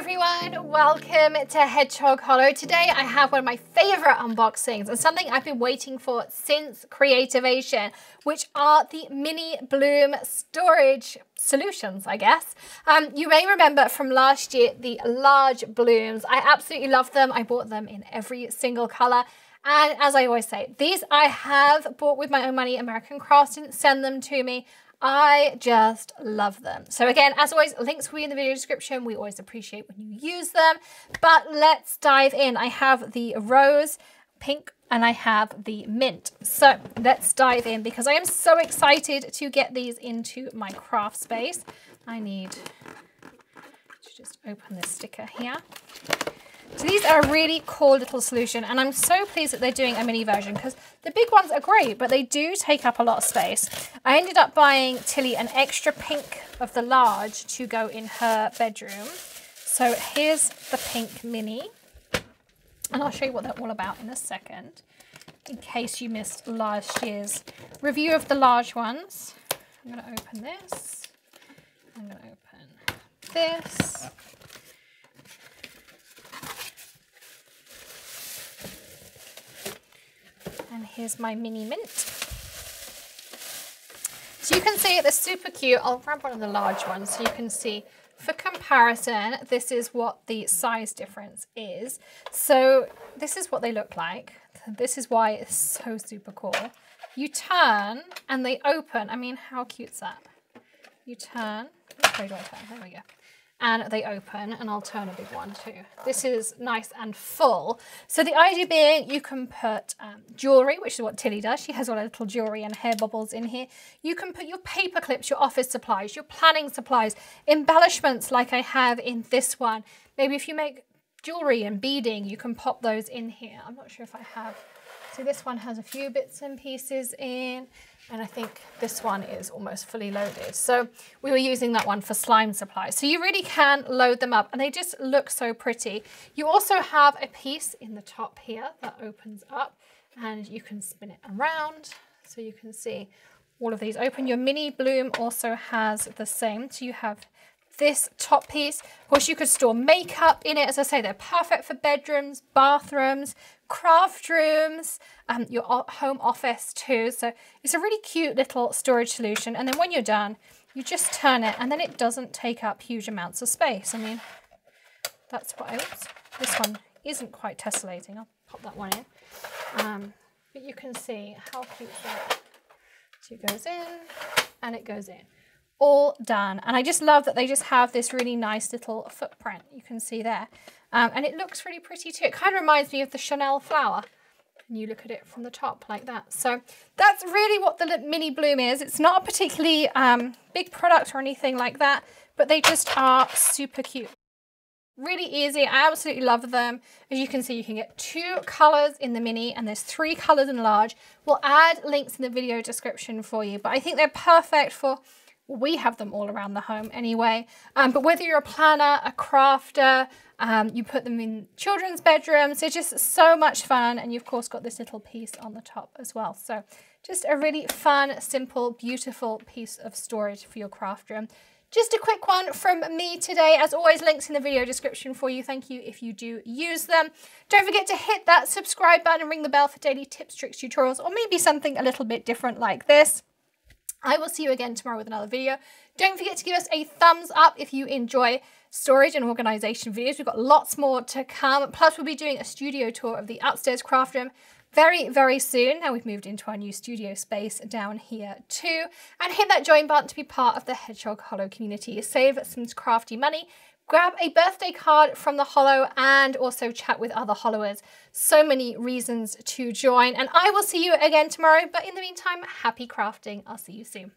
everyone, welcome to Hedgehog Hollow. Today I have one of my favorite unboxings and something I've been waiting for since Creativation, which are the mini bloom storage solutions, I guess. You may remember from last year the large blooms. I absolutely love them. I bought them in every single color. And as I always say, these I have bought with my own money. American Crafts didn't send them to me. I just love them. So again, as always, links will be in the video description. We always appreciate when you use them. But let's dive in. I have the rose, pink, and I have the mint. So let's dive in because I am so excited to get these into my craft space. I need to just open this sticker here. So these are a really cool little solution, and I'm so pleased that they're doing a mini version because the big ones are great, but they do take up a lot of space. I ended up buying Tilly an extra pink of the large to go in her bedroom. So here's the pink mini, and I'll show you what they're all about in a second, in case you missed last year's review of the large ones. I'm going to open this. I'm going to open this. And here's my mini mint. So you can see they're super cute. I'll grab one of the large ones so you can see for comparison, this is what the size difference is. So this is what they look like. This is why it's so super cool. You turn and they open. I mean, how cute's that? You turn, where do I turn? There we go. And they open, and I'll turn a big one too. This is nice and full. So the idea being you can put jewelry, which is what Tilly does. She has all her little jewelry and hair bubbles in here. You can put your paper clips, your office supplies, your planning supplies, embellishments like I have in this one. Maybe if you make jewelry and beading, you can pop those in here. I'm not sure if I have. See, this one has a few bits and pieces in, and I think this one is almost fully loaded. So we were using that one for slime supplies. So you really can load them up, and they just look so pretty. You also have a piece in the top here that opens up, and you can spin it around. So you can see all of these open. Your mini bloom also has the same. So you have this top piece. Of course, you could store makeup in it. As I say, they're perfect for bedrooms, bathrooms, craft rooms, your home office too. So it's a really cute little storage solution. And then when you're done, you just turn it, and then it doesn't take up huge amounts of space. I mean, that's what oops, this one isn't quite tessellating. I'll pop that one in. But you can see how cute that. So it goes in and it goes in. All done. And I just love that they just have this really nice little footprint. You can see there. And it looks really pretty too. It kind of reminds me of the Chanel flower. And you look at it from the top like that. So that's really what the mini bloom is. It's not a particularly big product or anything like that, but they just are super cute. Really easy. I absolutely love them. As you can see, you can get 2 colors in the mini, and there's 3 colors in the large. We'll add links in the video description for you, but I think they're perfect for, we have them all around the home anyway. But whether you're a planner, a crafter, you put them in children's bedrooms, they're just so much fun. And you've of course got this little piece on the top as well. So just a really fun, simple, beautiful piece of storage for your craft room. Just a quick one from me today. As always, links in the video description for you. Thank you if you do use them. Don't forget to hit that subscribe button and ring the bell for daily tips, tricks, tutorials, or maybe something a little bit different like this. I will see you again tomorrow with another video. Don't forget to give us a thumbs up if you enjoy storage and organization videos. We've got lots more to come. Plus, we'll be doing a studio tour of the upstairs craft room very, very soon. Now we've moved into our new studio space down here too. And hit that join button to be part of the Hedgehog Hollow community. Save some crafty money. Grab a birthday card from the Hollow and also chat with other Hollowers. So many reasons to join. And I will see you again tomorrow. But in the meantime, happy crafting. I'll see you soon.